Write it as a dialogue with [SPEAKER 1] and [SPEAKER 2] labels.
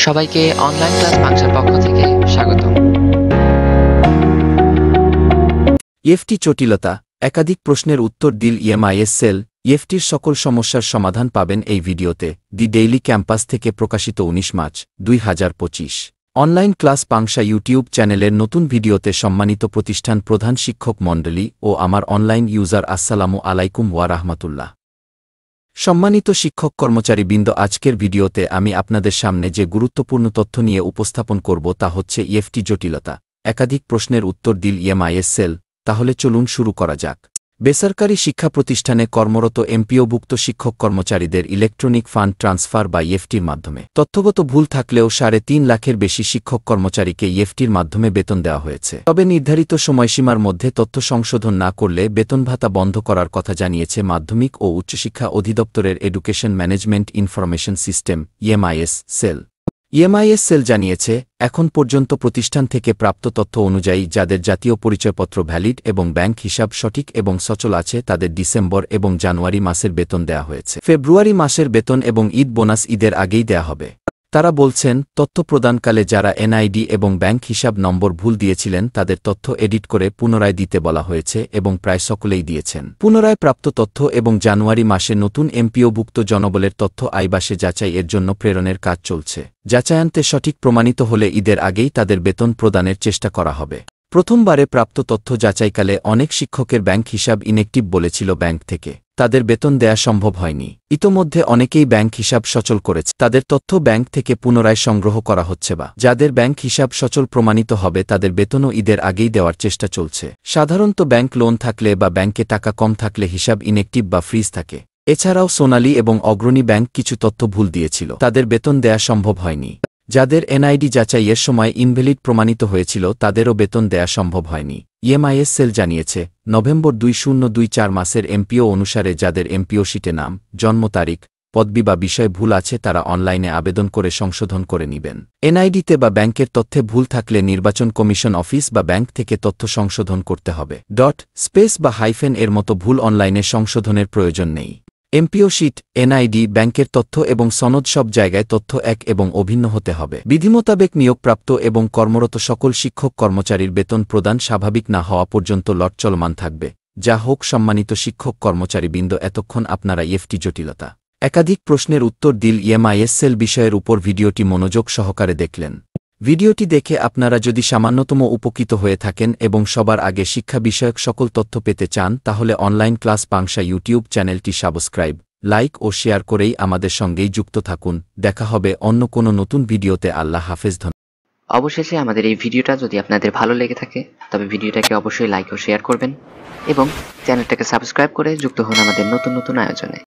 [SPEAKER 1] সবাইকে online class বাংশার পক্ষ থেকে স্বাগতম।
[SPEAKER 2] ইএফটি জটিলতা, একাধিক প্রশ্নের উত্তর দিল ইএমআইএস সেল। ইএফটির সকল সমস্যার সমাধান পাবেন এই ভিডিওতে। দি ডেইলি ক্যাম্পাস থেকে প্রকাশিত 19 মার্চ 2025। অনলাইন ক্লাস বাংশা ইউটিউব চ্যানেলের নতুন ভিডিওতে সম্মানিত প্রতিষ্ঠান প্রধান শিক্ষক মণ্ডলী ও আমার অনলাইন ইউজার আসসালামু আলাইকুম ওয়া রাহমাতুল্লাহ। সম্মানিত শিক্ষক কর্মচারীবৃন্দ, আজকের ভিডিওতে আমি আপনাদের সামনে যে গুরুত্বপূর্ণ তথ্য নিয়ে উপস্থাপন করব তা হচ্ছে ইএফটি জটিলতা, একাধিক প্রশ্নের উত্তর দিল ইএমআইএস সেল। তাহলে চলুন শুরু করা যাক। বেসরকারি শিক্ষা প্রতিষ্ঠানে কর্মরত এমপিওভুক্ত শিক্ষক কর্মচারীদের ইলেকট্রনিক ফান্ড ট্রান্সফার বা ইএফটির মাধ্যমে তথ্যগত ভুল থাকলেও ৩.৫ লাখের বেশি শিক্ষক কর্মচারীকে ইএফটির মাধ্যমে বেতন দেওয়া হয়েছে। তবে নির্ধারিত সময়সীমার মধ্যে তথ্য সংশোধন না করলে বেতন ভাতা বন্ধ করার কথা জানিয়েছে মাধ্যমিক ও উচ্চশিক্ষা অধিদপ্তরের education management information system EMIS sell. EMIS sell জানিয়েছে, এখন পর্যন্ত প্রতিষ্ঠান থেকে প্রাপ্ত তথ্য অনুযায়ী যাদের জাতীয় পরিচয়পত্র ভ্যালিড এবং ব্যাংক হিসাব সঠিক এবং সচল আছে তাদের ডিসেম্বর এবং জানুয়ারি মাসের বেতন দেয়া হয়েছে। ফেব্রুয়ারি মাসের বেতন এবং ঈদ বোনাস ঈদের আগেই দেয়া হবে। তারা বলছেন, তথ্য প্রদানকালে যারা এনআইডি এবং ব্যাংক হিসাব নম্বর ভুল দিয়েছিলেন তাদের তথ্য এডিট করে পুনরায় দিতে বলা হয়েছে এবং প্রায় সকলেই দিয়েছেন। পুনরায় প্রাপ্ত তথ্য এবং জানুয়ারি মাসে নতুন এমপিওভুক্ত জনবলের তথ্য আইবাসে যাচাই এর জন্য প্রেরণের কাজ চলছে। যাচায়ান্তে সঠিক প্রমাণিত হলে ঈদের আগেই তাদের বেতন প্রদানের চেষ্টা করা হবে। প্রথমবারে প্রাপ্ত তথ্য যাচাইকালে অনেক শিক্ষকের ব্যাংক হিসাব ইনএক্টিভ বলেছিল ব্যাংক থেকে, তাদের বেতন দেয়া সম্ভব হয়নি। ইতোমধ্যে অনেকেই ব্যাংক হিসাব সচল করেছে, তাদের তথ্য ব্যাংক থেকে পুনরায় সংগ্রহ করা হচ্ছে বা যাদের ব্যাংক হিসাব সচল প্রমাণিত হবে তাদের বেতনও ঈদের আগেই দেওয়ার চেষ্টা চলছে। সাধারণত ব্যাংক লোন থাকলে বা ব্যাংকে টাকা কম থাকলে হিসাব ইনএক্টিভ বা ফ্রিজ থাকে। এছাড়াও সোনালী এবং অগ্রণী ব্যাংক কিছু তথ্য ভুল দিয়েছিল, তাদের বেতন দেয়া সম্ভব হয়নি। যাদের এনআইডি যাচাইয়ের সময় ইনভ্যালিড প্রমাণিত হয়েছিল তাদেরও বেতন দেয়া সম্ভব হয়নি। ইএমআইএস সেল জানিয়েছে, নভেম্বর 2024 মাসের এমপিও অনুসারে যাদের এমপিও শিটে নাম, জন্ম তারিখ, পদবি বা বিষয় ভুল আছে তারা অনলাইনে আবেদন করে সংশোধন করে নেবেন। এনআইডিতে বা ব্যাংকের তথ্যে ভুল থাকলে নির্বাচন কমিশন অফিস বা ব্যাংক থেকে তথ্য সংশোধন করতে হবে। ডট স্পেস বা হাইফেন এর মতো ভুল অনলাইনে সংশোধনের প্রয়োজন নেই। এমপিও শিট, এনআইডি, ব্যাংকের তথ্য এবং সনদ সব জায়গায় তথ্য এক এবং অভিন্ন হতে হবে। বিধিমোতাবেক নিয়োগপ্রাপ্ত এবং কর্মরত সকল শিক্ষক কর্মচারীর বেতন প্রদান স্বাভাবিক না হওয়া পর্যন্ত লট চলমান থাকবে। যা হোক সম্মানিত শিক্ষক কর্মচারীবৃন্দ, এতক্ষণ আপনারা ইএফটি জটিলতা, একাধিক প্রশ্নের উত্তর দিল ইএমআইএস সেল বিষয়ের উপর ভিডিওটি মনোযোগ সহকারে দেখলেন। ভিডিওটি দেখে আপনারা যদি সামান্যতম উপকৃত হয়ে থাকেন এবং সবার আগে শিক্ষা বিষয়ক সকল তথ্য পেতে চান তাহলে অনলাইন ক্লাস বাংশা ইউটিউব চ্যানেলটি সাবস্ক্রাইব, লাইক ও শেয়ার করেই আমাদের সঙ্গেই যুক্ত থাকুন। দেখা হবে অন্য কোনো নতুন ভিডিওতে। আল্লাহ হাফেজ।
[SPEAKER 1] অবশেষে আমাদের এই ভিডিওটা যদি আপনাদের ভালো লেগে থাকে তবে ভিডিওটাকে অবশ্যই লাইক ও শেয়ার করবেন এবং চ্যানেলটাকে সাবস্ক্রাইব করে যুক্ত হন আমাদের নতুন নতুন আয়োজনে।